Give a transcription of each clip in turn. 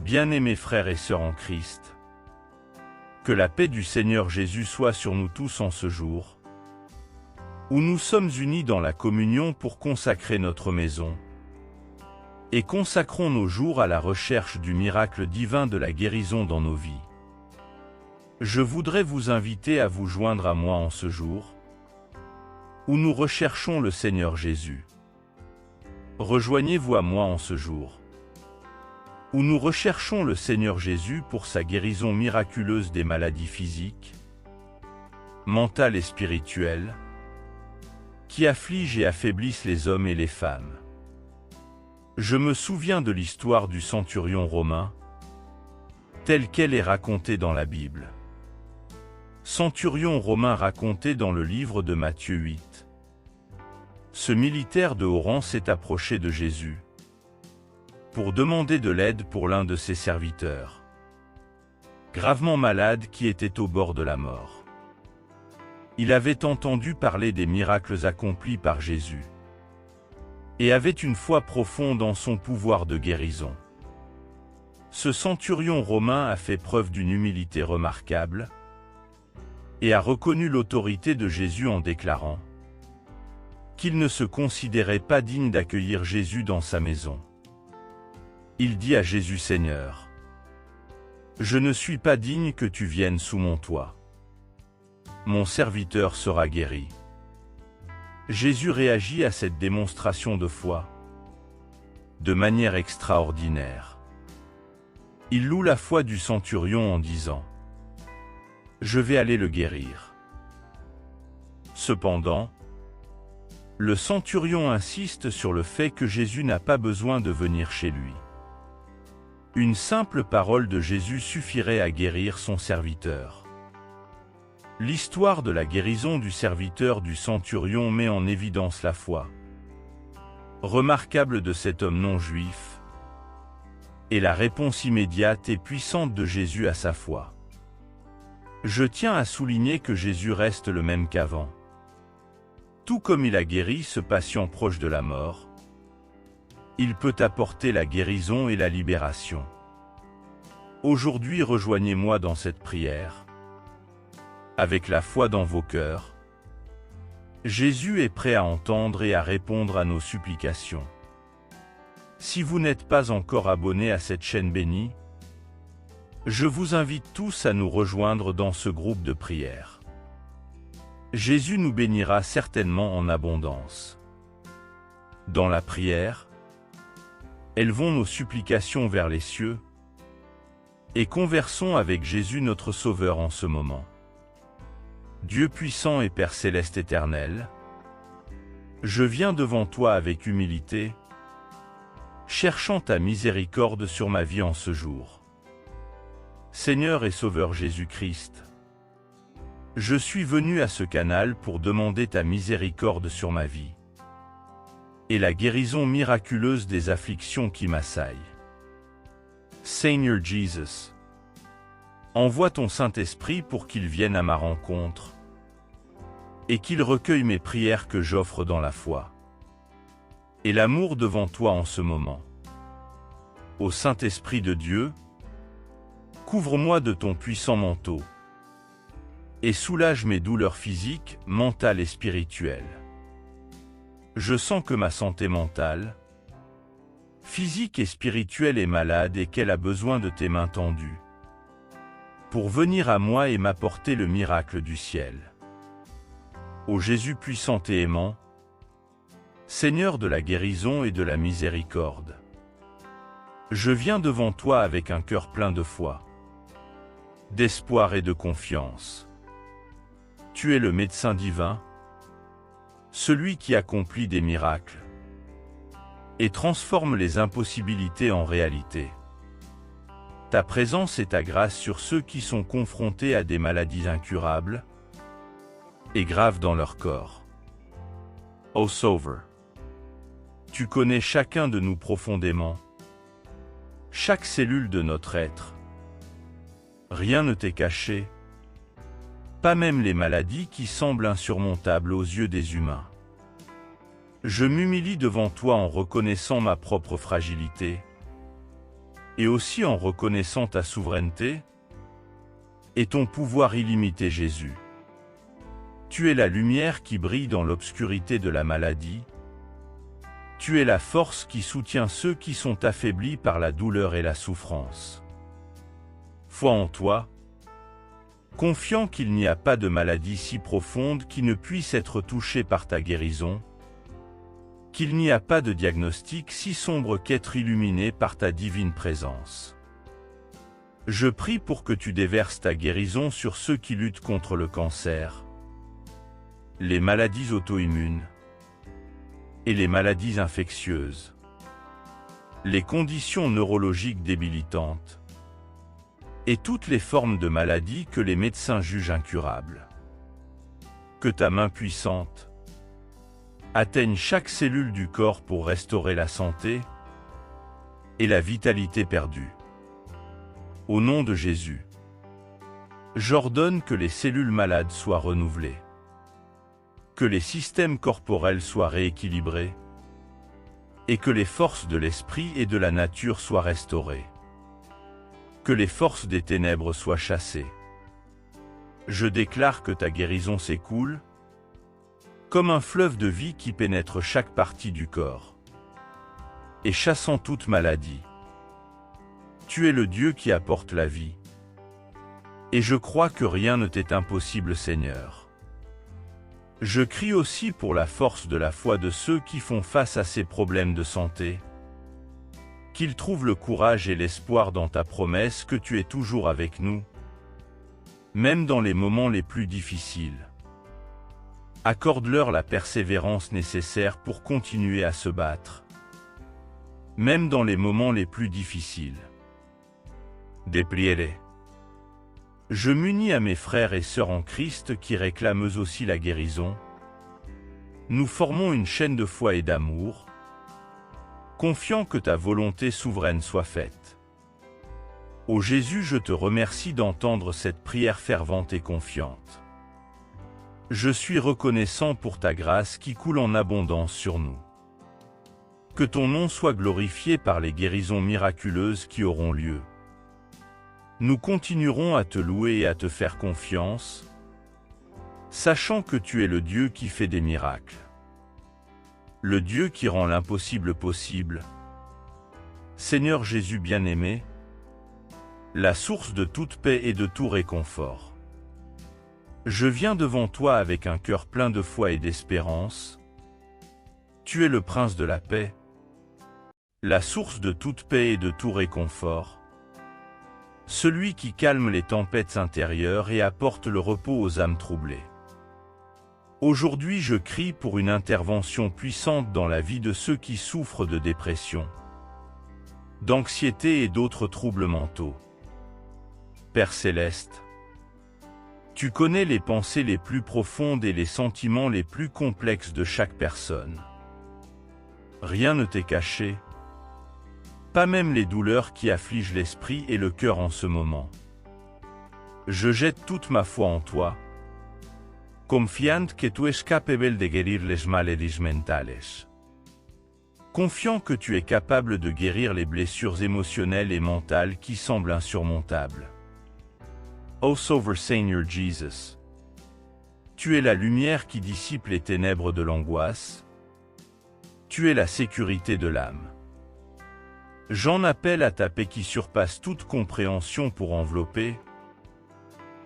Bien-aimés frères et sœurs en Christ, que la paix du Seigneur Jésus soit sur nous tous en ce jour, où nous sommes unis dans la communion pour consacrer notre maison, et consacrons nos jours à la recherche du miracle divin de la guérison dans nos vies. Je voudrais vous inviter à vous joindre à moi en ce jour, où nous recherchons le Seigneur Jésus. Rejoignez-vous à moi en ce jour, où nous recherchons le Seigneur Jésus pour sa guérison miraculeuse des maladies physiques, mentales et spirituelles, qui affligent et affaiblissent les hommes et les femmes. Je me souviens de l'histoire du centurion romain, telle qu'elle est racontée dans la Bible. Centurion romain raconté dans le livre de Matthieu 8. Ce militaire de haut rang s'est approché de Jésus pour demander de l'aide pour l'un de ses serviteurs, gravement malade qui était au bord de la mort. Il avait entendu parler des miracles accomplis par Jésus et avait une foi profonde en son pouvoir de guérison. Ce centurion romain a fait preuve d'une humilité remarquable et a reconnu l'autorité de Jésus en déclarant qu'il ne se considérait pas digne d'accueillir Jésus dans sa maison. Il dit à Jésus: Seigneur, je ne suis pas digne que tu viennes sous mon toit. Mon serviteur sera guéri. Jésus réagit à cette démonstration de foi de manière extraordinaire. Il loue la foi du centurion en disant: je vais aller le guérir. Cependant, le centurion insiste sur le fait que Jésus n'a pas besoin de venir chez lui. Une simple parole de Jésus suffirait à guérir son serviteur. L'histoire de la guérison du serviteur du centurion met en évidence la foi remarquable de cet homme non juif et la réponse immédiate et puissante de Jésus à sa foi. Je tiens à souligner que Jésus reste le même qu'avant. Tout comme il a guéri ce patient proche de la mort, il peut apporter la guérison et la libération. Aujourd'hui, rejoignez-moi dans cette prière. Avec la foi dans vos cœurs, Jésus est prêt à entendre et à répondre à nos supplications. Si vous n'êtes pas encore abonné à cette chaîne bénie, je vous invite tous à nous rejoindre dans ce groupe de prière. Jésus nous bénira certainement en abondance. Dans la prière, élevons nos supplications vers les cieux et conversons avec Jésus notre Sauveur en ce moment. Dieu puissant et Père céleste éternel, je viens devant toi avec humilité, cherchant ta miséricorde sur ma vie en ce jour. Seigneur et Sauveur Jésus-Christ, je suis venu à ce canal pour demander ta miséricorde sur ma vie et la guérison miraculeuse des afflictions qui m'assaillent. Seigneur Jesus, envoie ton Saint-Esprit pour qu'il vienne à ma rencontre et qu'il recueille mes prières que j'offre dans la foi et l'amour devant toi en ce moment. Ô Saint-Esprit de Dieu, couvre-moi de ton puissant manteau et soulage mes douleurs physiques, mentales et spirituelles. Je sens que ma santé mentale, physique et spirituelle est malade et qu'elle a besoin de tes mains tendues pour venir à moi et m'apporter le miracle du ciel. Ô Jésus puissant et aimant, Seigneur de la guérison et de la miséricorde, je viens devant toi avec un cœur plein de foi, d'espoir et de confiance. Tu es le médecin divin, celui qui accomplit des miracles et transforme les impossibilités en réalité. Ta présence et ta grâce sur ceux qui sont confrontés à des maladies incurables et graves dans leur corps. Ô Sauveur, tu connais chacun de nous profondément, chaque cellule de notre être. Rien ne t'est caché, pas même les maladies qui semblent insurmontables aux yeux des humains. Je m'humilie devant toi en reconnaissant ma propre fragilité et aussi en reconnaissant ta souveraineté et ton pouvoir illimité, Jésus. Tu es la lumière qui brille dans l'obscurité de la maladie. Tu es la force qui soutient ceux qui sont affaiblis par la douleur et la souffrance. Foi en toi, confiant qu'il n'y a pas de maladie si profonde qui ne puisse être touchée par ta guérison, qu'il n'y a pas de diagnostic si sombre qu'être illuminé par ta divine présence. Je prie pour que tu déverses ta guérison sur ceux qui luttent contre le cancer, les maladies auto-immunes et les maladies infectieuses, les conditions neurologiques débilitantes et toutes les formes de maladies que les médecins jugent incurables. Que ta main puissante atteigne chaque cellule du corps pour restaurer la santé et la vitalité perdue. Au nom de Jésus, j'ordonne que les cellules malades soient renouvelées, que les systèmes corporels soient rééquilibrés et que les forces de l'esprit et de la nature soient restaurées. Que les forces des ténèbres soient chassées. Je déclare que ta guérison s'écoule comme un fleuve de vie qui pénètre chaque partie du corps et chassant toute maladie. Tu es le Dieu qui apporte la vie. Et je crois que rien ne t'est impossible, Seigneur. Je crie aussi pour la force de la foi de ceux qui font face à ces problèmes de santé. Qu'ils trouvent le courage et l'espoir dans ta promesse que tu es toujours avec nous, même dans les moments les plus difficiles. Accorde-leur la persévérance nécessaire pour continuer à se battre, même dans les moments les plus difficiles. Dépliez-les. Je m'unis à mes frères et sœurs en Christ qui réclament eux aussi la guérison. Nous formons une chaîne de foi et d'amour, confiant que ta volonté souveraine soit faite. Ô Jésus, je te remercie d'entendre cette prière fervente et confiante. Je suis reconnaissant pour ta grâce qui coule en abondance sur nous. Que ton nom soit glorifié par les guérisons miraculeuses qui auront lieu. Nous continuerons à te louer et à te faire confiance, sachant que tu es le Dieu qui fait des miracles, le Dieu qui rend l'impossible possible. Seigneur Jésus bien-aimé, la source de toute paix et de tout réconfort. Je viens devant toi avec un cœur plein de foi et d'espérance. Tu es le Prince de la paix, la source de toute paix et de tout réconfort, celui qui calme les tempêtes intérieures et apporte le repos aux âmes troublées. Aujourd'hui, je crie pour une intervention puissante dans la vie de ceux qui souffrent de dépression, d'anxiété et d'autres troubles mentaux. Père céleste, tu connais les pensées les plus profondes et les sentiments les plus complexes de chaque personne. Rien ne t'est caché, pas même les douleurs qui affligent l'esprit et le cœur en ce moment. Je jette toute ma foi en toi, confiant que tu es capable de guérir les maladies mentales. Confiant que tu es capable de guérir les blessures émotionnelles et mentales qui semblent insurmontables. Ô Sauveur Seigneur Jesus, tu es la lumière qui dissipe les ténèbres de l'angoisse. Tu es la sécurité de l'âme. J'en appelle à ta paix qui surpasse toute compréhension pour envelopper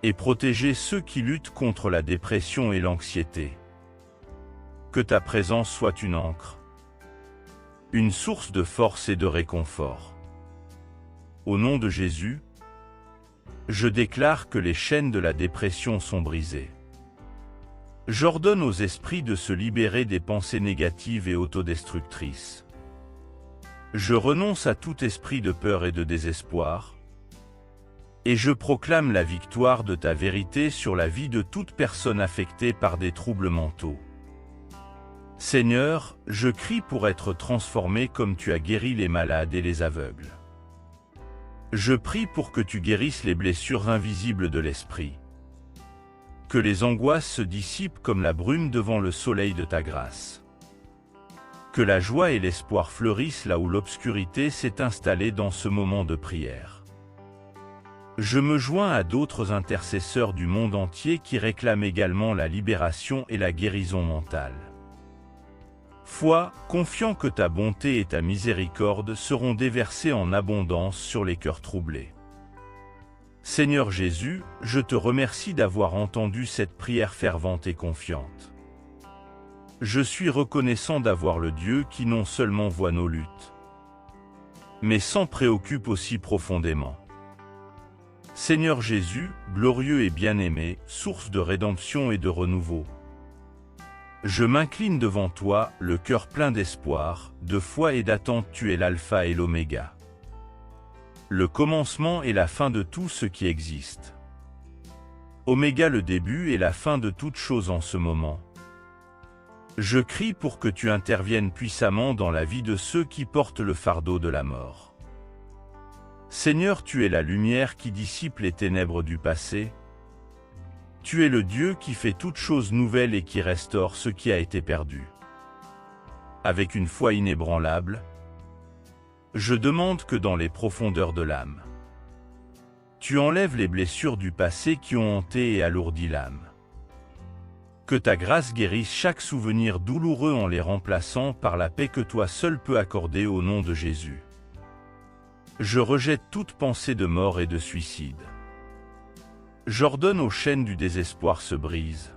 et protéger ceux qui luttent contre la dépression et l'anxiété. Que ta présence soit une ancre, une source de force et de réconfort. Au nom de Jésus, je déclare que les chaînes de la dépression sont brisées. J'ordonne aux esprits de se libérer des pensées négatives et autodestructrices. Je renonce à tout esprit de peur et de désespoir, et je proclame la victoire de ta vérité sur la vie de toute personne affectée par des troubles mentaux. Seigneur, je crie pour être transformé comme tu as guéri les malades et les aveugles. Je prie pour que tu guérisses les blessures invisibles de l'esprit. Que les angoisses se dissipent comme la brume devant le soleil de ta grâce. Que la joie et l'espoir fleurissent là où l'obscurité s'est installée dans ce moment de prière. Je me joins à d'autres intercesseurs du monde entier qui réclament également la libération et la guérison mentale. Foi, confiant que ta bonté et ta miséricorde seront déversées en abondance sur les cœurs troublés. Seigneur Jésus, je te remercie d'avoir entendu cette prière fervente et confiante. Je suis reconnaissant d'avoir le Dieu qui non seulement voit nos luttes, mais s'en préoccupe aussi profondément. Seigneur Jésus, glorieux et bien-aimé, source de rédemption et de renouveau, je m'incline devant toi, le cœur plein d'espoir, de foi et d'attente. Tu es l'alpha et l'oméga, le commencement et la fin de tout ce qui existe. Oméga, le début et la fin de toute chose en ce moment. Je crie pour que tu interviennes puissamment dans la vie de ceux qui portent le fardeau de la mort. Seigneur, tu es la lumière qui dissipe les ténèbres du passé. Tu es le Dieu qui fait toutes choses nouvelles et qui restaure ce qui a été perdu. Avec une foi inébranlable, je demande que dans les profondeurs de l'âme, tu enlèves les blessures du passé qui ont hanté et alourdi l'âme. Que ta grâce guérisse chaque souvenir douloureux en les remplaçant par la paix que toi seul peux accorder au nom de Jésus. Je rejette toute pensée de mort et de suicide. J'ordonne aux chaînes du désespoir se brisent,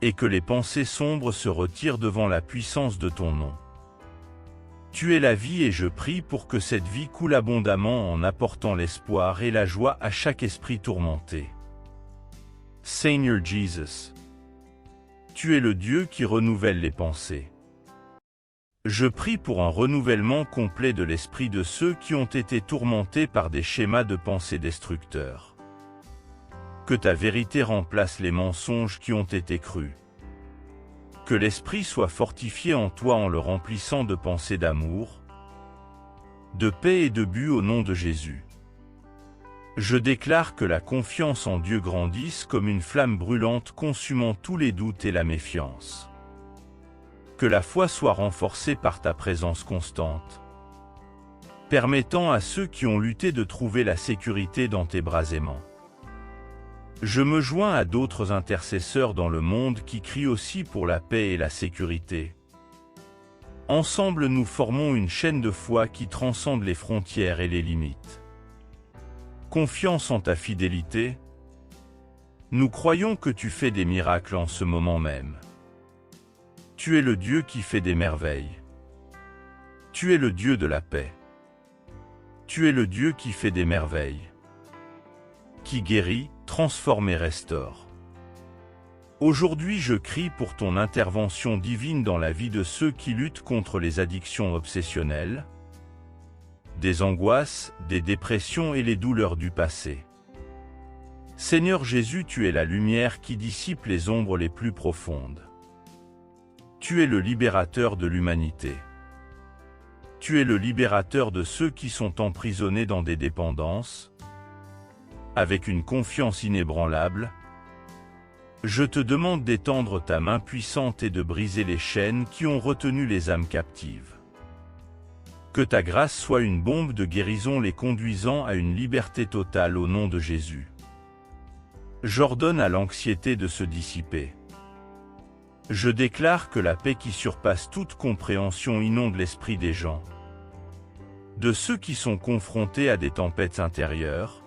et que les pensées sombres se retirent devant la puissance de ton nom. Tu es la vie et je prie pour que cette vie coule abondamment en apportant l'espoir et la joie à chaque esprit tourmenté. Seigneur Jesus, tu es le Dieu qui renouvelle les pensées. Je prie pour un renouvellement complet de l'esprit de ceux qui ont été tourmentés par des schémas de pensée destructeurs. Que ta vérité remplace les mensonges qui ont été crus. Que l'esprit soit fortifié en toi en le remplissant de pensées d'amour, de paix et de but au nom de Jésus. Je déclare que la confiance en Dieu grandisse comme une flamme brûlante consumant tous les doutes et la méfiance. Que la foi soit renforcée par ta présence constante, permettant à ceux qui ont lutté de trouver la sécurité dans tes bras aimants. Je me joins à d'autres intercesseurs dans le monde qui crient aussi pour la paix et la sécurité. Ensemble, nous formons une chaîne de foi qui transcende les frontières et les limites. Confiance en ta fidélité, nous croyons que tu fais des miracles en ce moment même. Tu es le Dieu qui fait des merveilles. Tu es le Dieu de la paix. Tu es le Dieu qui fait des merveilles, qui guérit, transforme et restaure. Aujourd'hui, je crie pour ton intervention divine dans la vie de ceux qui luttent contre les addictions obsessionnelles, des angoisses, des dépressions et les douleurs du passé. Seigneur Jésus, tu es la lumière qui dissipe les ombres les plus profondes. Tu es le libérateur de l'humanité. Tu es le libérateur de ceux qui sont emprisonnés dans des dépendances. Avec une confiance inébranlable, je te demande d'étendre ta main puissante et de briser les chaînes qui ont retenu les âmes captives. Que ta grâce soit une bombe de guérison les conduisant à une liberté totale au nom de Jésus. J'ordonne à l'anxiété de se dissiper. Je déclare que la paix qui surpasse toute compréhension inonde l'esprit des gens, de ceux qui sont confrontés à des tempêtes intérieures.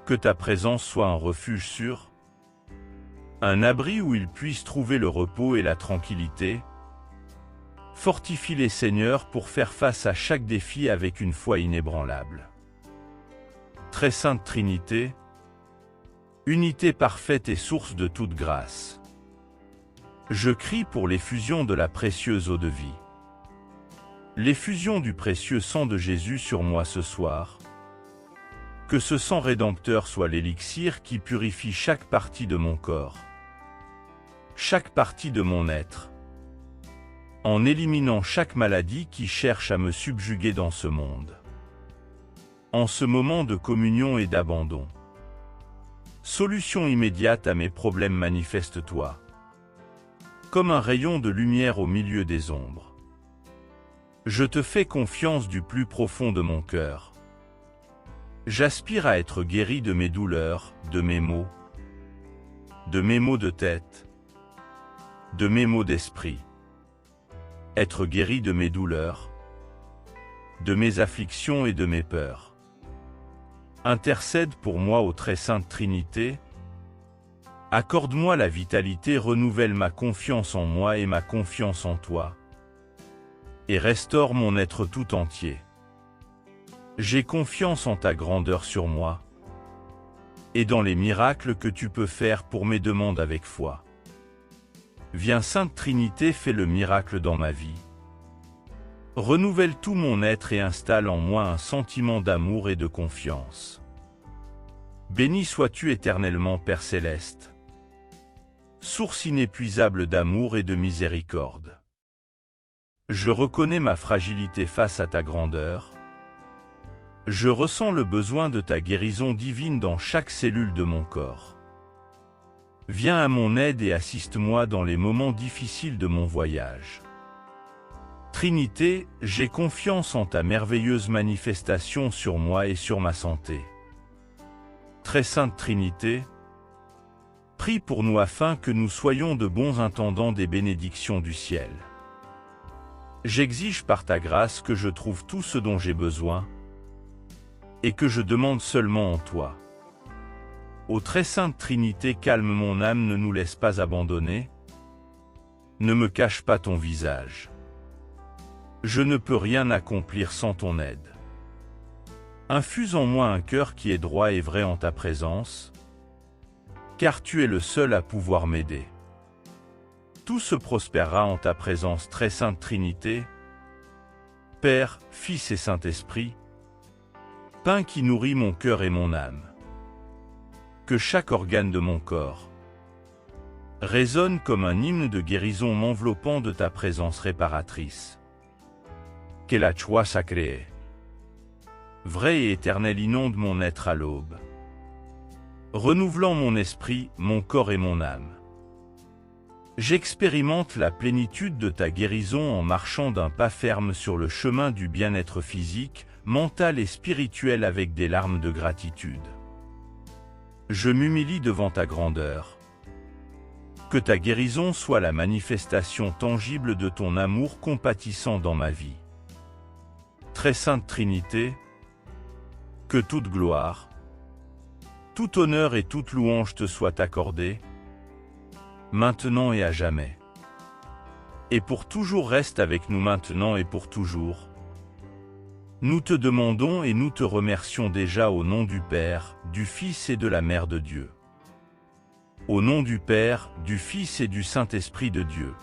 Que ta présence soit un refuge sûr, un abri où ils puissent trouver le repos et la tranquillité. Fortifie-les, Seigneur, pour faire face à chaque défi avec une foi inébranlable. Très sainte Trinité, unité parfaite et source de toute grâce, je crie pour l'effusion de la précieuse eau de vie. L'effusion du précieux sang de Jésus sur moi ce soir. Que ce sang rédempteur soit l'élixir qui purifie chaque partie de mon corps, chaque partie de mon être, en éliminant chaque maladie qui cherche à me subjuguer dans ce monde. En ce moment de communion et d'abandon, solution immédiate à mes problèmes, manifeste-toi. comme un rayon de lumière au milieu des ombres. Je te fais confiance du plus profond de mon cœur. J'aspire à être guéri de mes douleurs, de mes maux de tête, de mes maux d'esprit. Être guéri de mes douleurs, de mes afflictions et de mes peurs. Intercède pour moi ô très sainte Trinité. Accorde-moi la vitalité, renouvelle ma confiance en moi et ma confiance en toi. Et restaure mon être tout entier. J'ai confiance en ta grandeur sur moi et dans les miracles que tu peux faire pour mes demandes avec foi. Viens Sainte Trinité, fais le miracle dans ma vie. Renouvelle tout mon être et installe en moi un sentiment d'amour et de confiance. Béni sois-tu éternellement, Père céleste, source inépuisable d'amour et de miséricorde. Je reconnais ma fragilité face à ta grandeur. Je ressens le besoin de ta guérison divine dans chaque cellule de mon corps. Viens à mon aide et assiste-moi dans les moments difficiles de mon voyage. Trinité, j'ai confiance en ta merveilleuse manifestation sur moi et sur ma santé. Très sainte Trinité, prie pour nous afin que nous soyons de bons intendants des bénédictions du ciel. J'exige par ta grâce que je trouve tout ce dont j'ai besoin et que je demande seulement en toi. Ô très sainte Trinité, calme mon âme, ne nous laisse pas abandonner. Ne me cache pas ton visage. Je ne peux rien accomplir sans ton aide. Infuse en moi un cœur qui est droit et vrai en ta présence, car tu es le seul à pouvoir m'aider. Tout se prospérera en ta présence, très sainte Trinité, Père, Fils et Saint-Esprit, pain qui nourrit mon cœur et mon âme. Que chaque organe de mon corps résonne comme un hymne de guérison m'enveloppant de ta présence réparatrice. Que la joie sacrée, vraie et éternelle, inonde mon être à l'aube, renouvelant mon esprit, mon corps et mon âme. J'expérimente la plénitude de ta guérison en marchant d'un pas ferme sur le chemin du bien-être physique, mental et spirituel avec des larmes de gratitude. Je m'humilie devant ta grandeur. Que ta guérison soit la manifestation tangible de ton amour compatissant dans ma vie. Très sainte Trinité, que toute gloire, tout honneur et toute louange te soient accordées, maintenant et à jamais. Et pour toujours, reste avec nous maintenant et pour toujours. Nous te demandons et nous te remercions déjà au nom du Père, du Fils et de la Mère de Dieu. Au nom du Père, du Fils et du Saint-Esprit de Dieu.